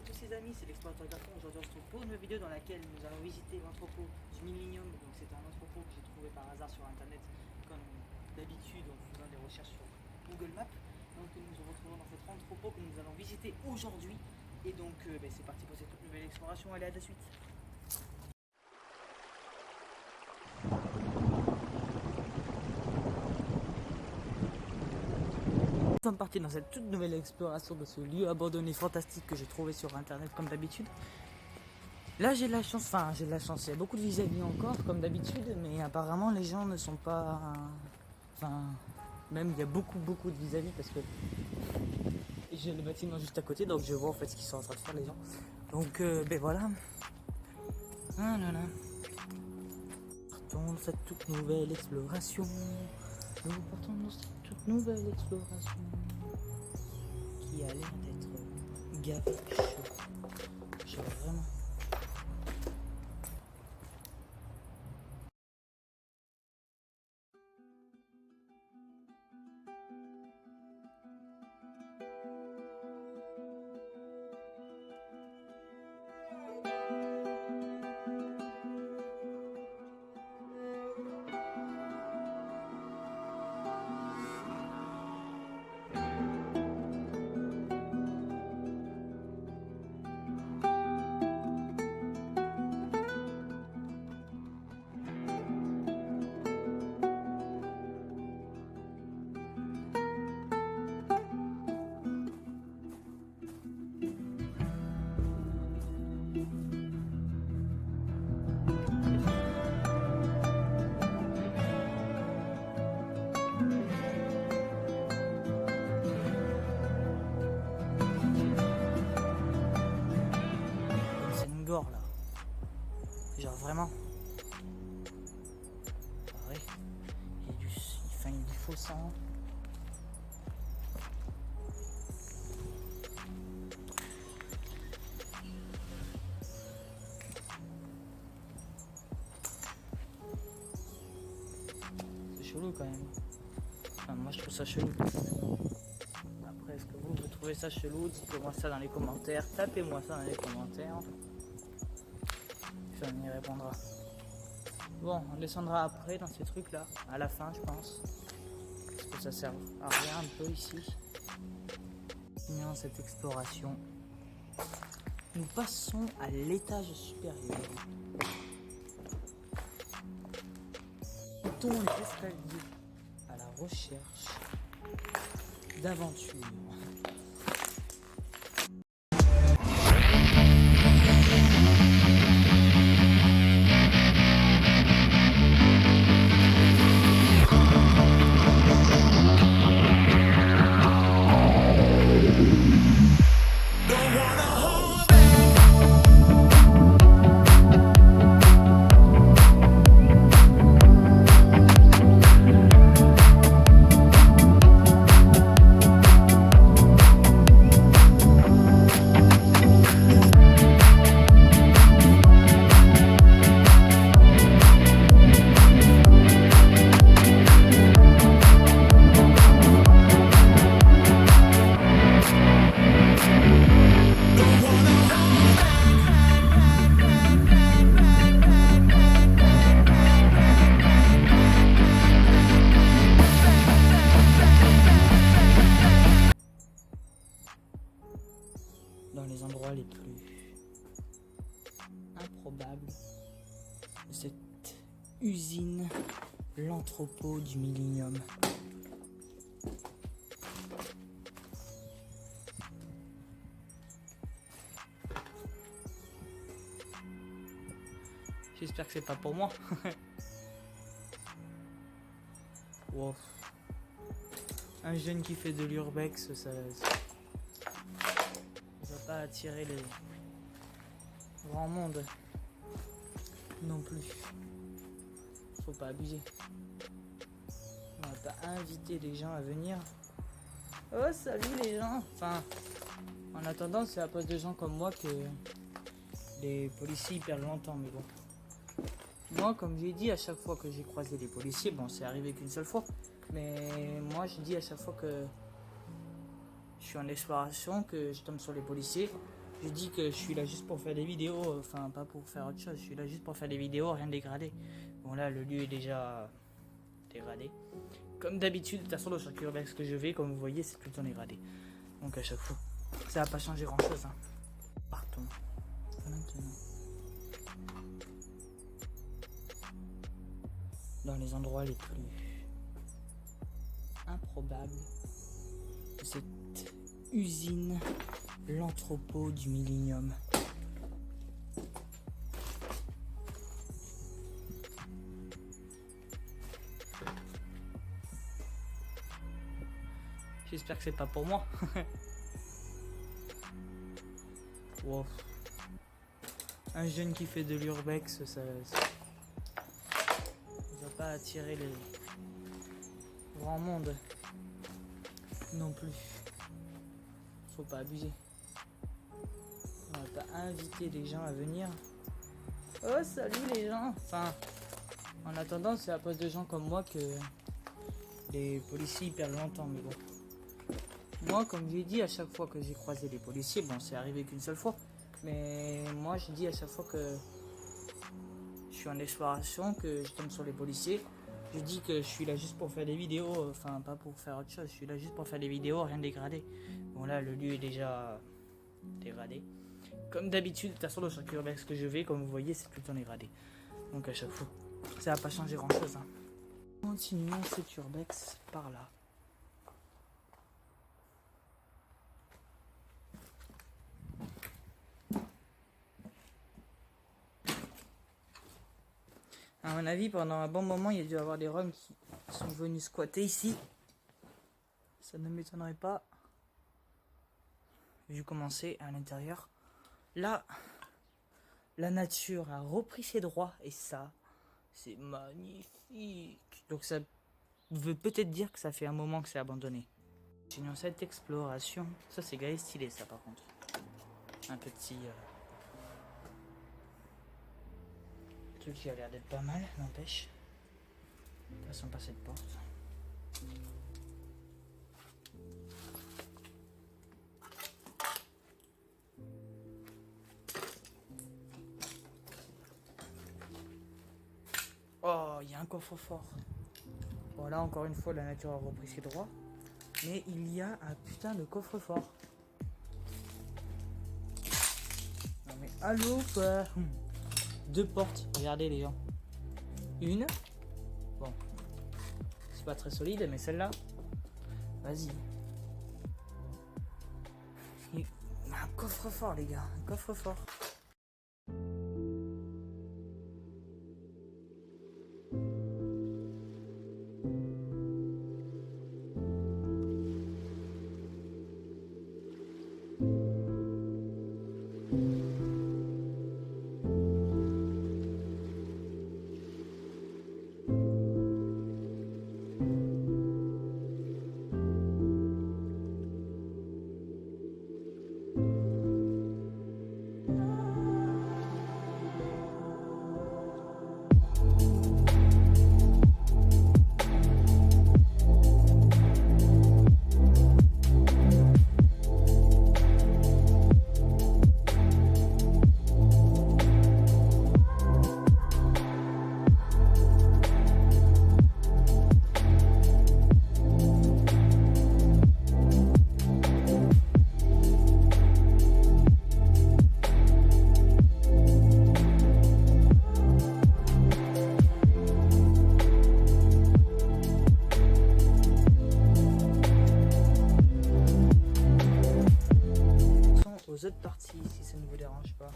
tous ses amis, c'est l'explorateur Garçon. Aujourd'hui on se retrouve pour une vidéo dans laquelle nous allons visiter l'entrepôt du Millennium. Donc c'est un entrepôt que j'ai trouvé par hasard sur internet comme d'habitude en faisant des recherches sur Google Maps. Donc nous nous retrouvons dans cet entrepôt que nous allons visiter aujourd'hui. Et donc c'est parti pour cette toute nouvelle exploration, allez à la suite. Nous sommes partis dans cette toute nouvelle exploration de ce lieu abandonné fantastique que j'ai trouvé sur internet comme d'habitude. Là j'ai de la chance, il y a beaucoup de vis-à-vis encore comme d'habitude, mais apparemment les gens ne sont pas... même il y a beaucoup de vis-à-vis parce que j'ai le bâtiment juste à côté, donc je vois en fait ce qu'ils sont en train de faire les gens. Donc voilà. Ah là là. Partons dans cette toute nouvelle exploration. Nous partons dans cette toute nouvelle exploration qui a l'air d'être gavé chaud. Genre vraiment. C'est une gore là. Genre vraiment. Ouais. Il y a du faux sang. C'est chelou quand même. Enfin, moi je trouve ça chelou. Après, est-ce que vous trouvez ça chelou? Dites-moi ça dans les commentaires. Tapez-moi ça dans les commentaires. Puis on y répondra. Bon, on descendra après dans ces trucs là, à la fin je pense. Parce que ça sert à rien un peu ici. Continuons cette exploration. Nous passons à l'étage supérieur. Montons les escaliers à la recherche d'aventure. Dans les endroits les plus improbables de cette usine, l'entrepôt du Millennium. J'espère que c'est pas pour moi. Wow. Un jeune qui fait de l'urbex, ça va pas attirer les grands mondes non plus. Faut pas abuser. On va pas inviter les gens à venir. Oh salut les gens. Enfin, en attendant, c'est à cause de gens comme moi que les policiers perdent longtemps, mais bon. Moi, comme j'ai dit à chaque fois que j'ai croisé les policiers, bon, c'est arrivé qu'une seule fois, mais moi je dis à chaque fois que je suis en exploration, que je tombe sur les policiers, Je dis que je suis là juste pour faire des vidéos, enfin pas pour faire autre chose, je suis là juste pour faire des vidéos, rien dégradé. Bon là le lieu est déjà dégradé. Comme d'habitude, de toute façon le chantier urbain que je vais, comme vous voyez, c'est tout le temps dégradé. Donc à chaque fois, ça va pas changer grand chose. Hein. Partons maintenant dans les endroits les plus improbables de cette usine, l'entrepôt du Millennium. J'espère que c'est pas pour moi. Wow. Un jeune qui fait de l'urbex, ça va pas attirer les grands mondes non plus. Faut pas abuser. On va pas inviter les gens à venir. Oh salut les gens. Enfin, en attendant, c'est à cause de gens comme moi que les policiers perdent longtemps, mais bon. Moi, comme j'ai dit, à chaque fois que j'ai croisé les policiers, bon, c'est arrivé qu'une seule fois, mais moi, je dis à chaque fois que je suis en exploration, que je tombe sur les policiers, je dis que je suis là juste pour faire des vidéos, enfin, pas pour faire autre chose, je suis là juste pour faire des vidéos, rien dégradé. Bon, là, le lieu est déjà dégradé. Comme d'habitude, de toute façon, le chantier urbain que je vais, comme vous voyez, c'est tout le temps dégradé. Donc, à chaque fois, ça va pas changer grand chose. Hein. Continuons cet urbex par là. À mon avis, pendant un bon moment, il y a dû y avoir des Roms qui sont venus squatter ici. Ça ne m'étonnerait pas. Vu comment c'est à l'intérieur. Là, la nature a repris ses droits et ça, c'est magnifique. Donc ça veut peut-être dire que ça fait un moment que c'est abandonné. Continuons cette exploration. Ça, c'est gaé stylé, ça, par contre. Un petit truc qui a l'air d'être pas mal, n'empêche. Passons par cette porte. Oh, il y a un coffre-fort. Bon, là, encore une fois, la nature a repris ses droits. Mais il y a un putain de coffre-fort. Non mais allô quoi. Deux portes, regardez les gens. Une. Bon. C'est pas très solide, mais celle-là. Vas-y. Un coffre-fort les gars, un coffre-fort. Aux autres parties si ça ne vous dérange pas.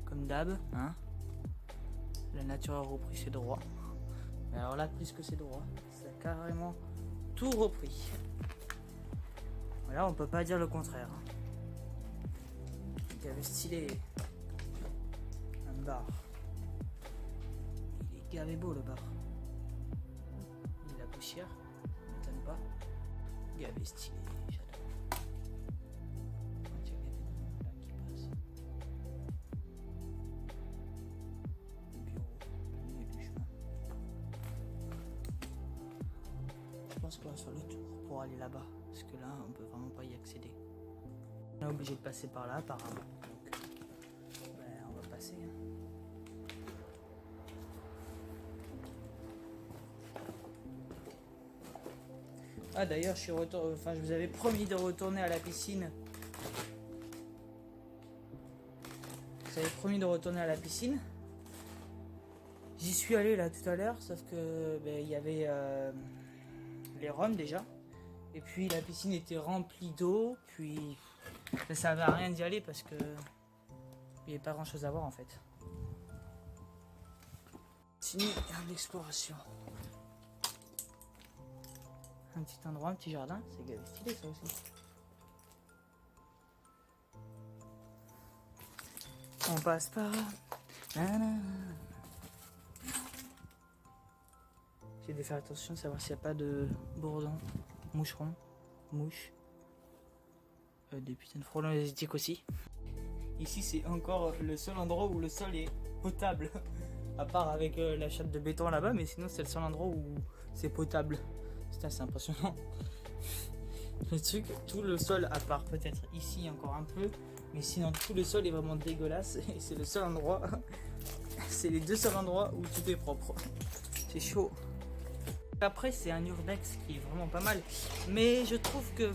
Comme d'hab, hein. La nature a repris ses droits. Mais alors là, plus que ses droits, ça a carrément tout repris. Voilà, on peut pas dire le contraire. Il y avait stylé un bar. Il est gavé beau le bar. Il y a la poussière, ça m'étonne pas. Gavé stylé, j'adore. Il y a des noms là qui passent. Le bureau, au milieu du chemin. Je pense qu'on va faire le tour pour aller là-bas. Parce que là, on peut vraiment pas y accéder. On est obligé de passer par là, apparemment. Donc, on va passer. Ah d'ailleurs, je vous avais promis de retourner à la piscine. J'avais promis de retourner à la piscine. J'y suis allé là tout à l'heure, sauf que il y avait les Roms déjà. Et puis la piscine était remplie d'eau. Puis ça servait à rien d'y aller parce que il n'y avait pas grand chose à voir en fait. Continue l'exploration. Un petit endroit, un petit jardin, c'est stylé ça aussi. On passe par là. J'ai de faire attention, savoir s'il n'y a pas de bourdons, moucherons, mouches, des putains de frelons asiatiques aussi. Ici c'est encore le seul endroit où le sol est potable, à part avec la chape de béton là-bas, mais sinon c'est le seul endroit où c'est potable. C'est assez impressionnant. Le truc, tout le sol, à part peut-être ici encore un peu, mais sinon tout le sol est vraiment dégueulasse et c'est le seul endroit, c'est les deux seuls endroits où tout est propre. C'est chaud. Après c'est un urbex qui est vraiment pas mal, mais je trouve que,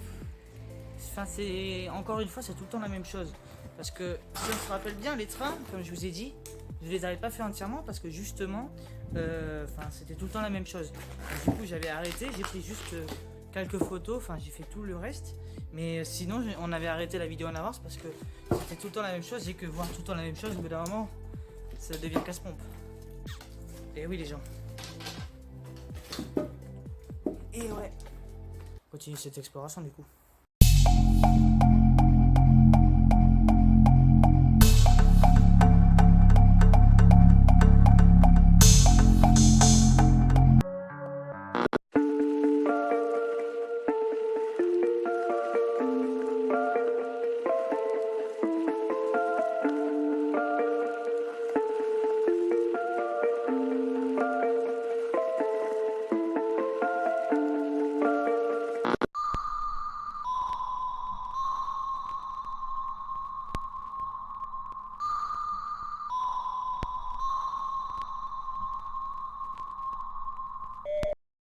c'est encore une fois c'est tout le temps la même chose. Parce que si on se rappelle bien, les trains, comme je vous ai dit, je les avais pas fait entièrement parce que justement, c'était tout le temps la même chose. Donc, du coup j'avais arrêté, j'ai pris juste quelques photos, j'ai fait tout le reste. Mais sinon on avait arrêté la vidéo en avance parce que c'était tout le temps la même chose et que voir tout le temps la même chose, au bout d'un moment, ça devient casse-pompe. Et oui les gens. Et ouais. Continue cette exploration du coup.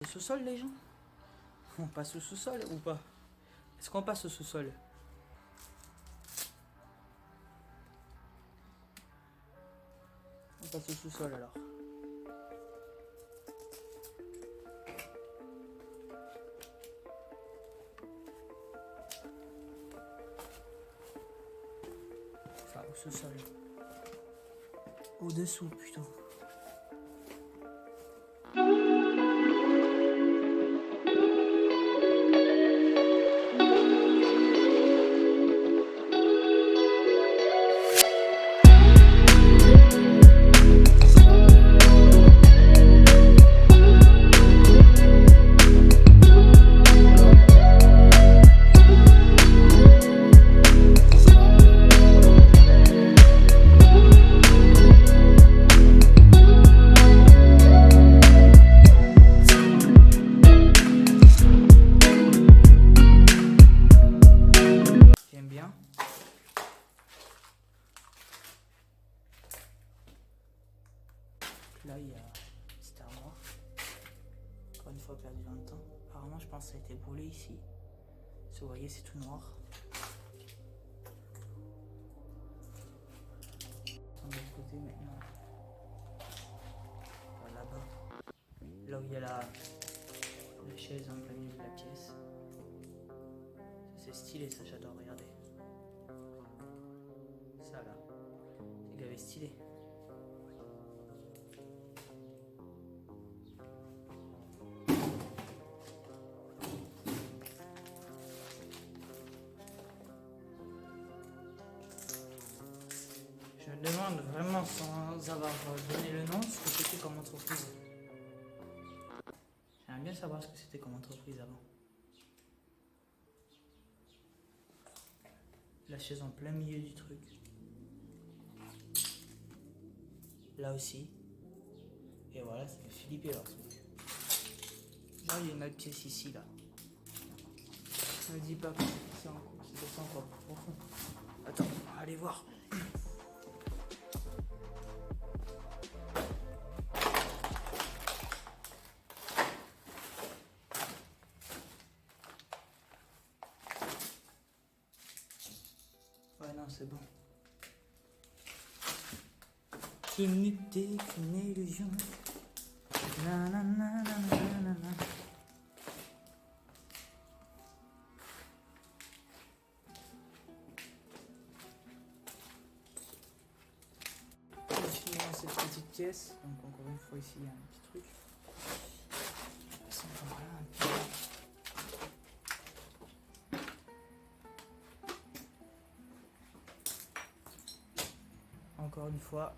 Le sous-sol les gens? On passe au sous-sol ou pas? Est-ce qu'on passe au sous-sol? On passe au sous-sol alors. Enfin au sous-sol. Au-dessous plutôt. Là il y a une petite armoire. Encore une fois perdu dans le temps. Apparemment je pense que ça a été brûlé ici. Si vous voyez c'est tout noir. De l'autre côté maintenant. Là-bas. Là où il y a la chaise en plein milieu de la pièce. C'est stylé ça, j'adore, regardez. Ça là. C'est gavé stylé. Je me demande vraiment sans avoir donné le nom ce que c'était comme entreprise. J'aimerais bien savoir ce que c'était comme entreprise avant. La chaise en plein milieu du truc. Là aussi. Et voilà, ça fait flipper leur truc. Genre il y a une autre pièce ici là. Me dis pas que c'est encore plus profond. Attends, on va aller voir. Ouais, non, c'est bon. Ce n'était qu'une illusion. Nanana. Je finis dans cette petite pièce. Donc, encore une fois, ici, il y a un petit truc. Ça va, voilà, un petit... Encore une fois,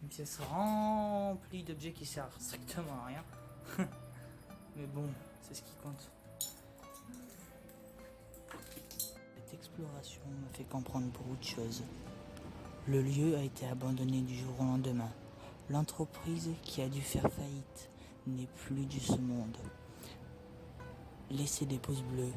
une pièce remplie d'objets qui servent strictement à rien. Mais bon, c'est ce qui compte. Cette exploration m'a fait comprendre beaucoup de choses. Le lieu a été abandonné du jour au lendemain. L'entreprise qui a dû faire faillite n'est plus de ce monde. Laissez des pouces bleus.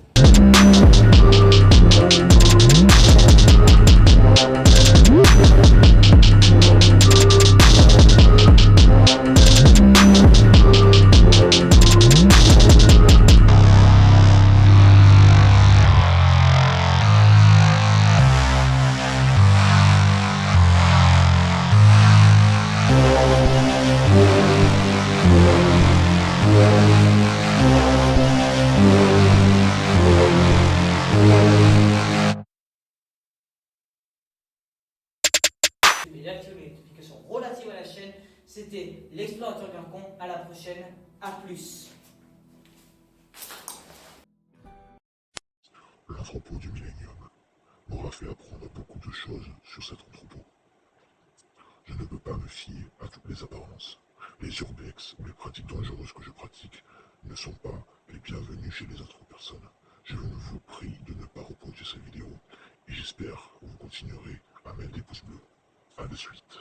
D'activer les notifications relatives à la chaîne. C'était l'explorateur Garcon. À la prochaine. A plus. L'entrepôt du Millennium m'aura fait apprendre beaucoup de choses sur cet entrepôt. Je ne peux pas me fier à toutes les apparences. Les urbex ou les pratiques dangereuses que je pratique ne sont pas les bienvenus chez les autres personnes. Je vous prie de ne pas reproduire cette vidéo et j'espère que vous continuerez à mettre des pouces bleus. A de suite.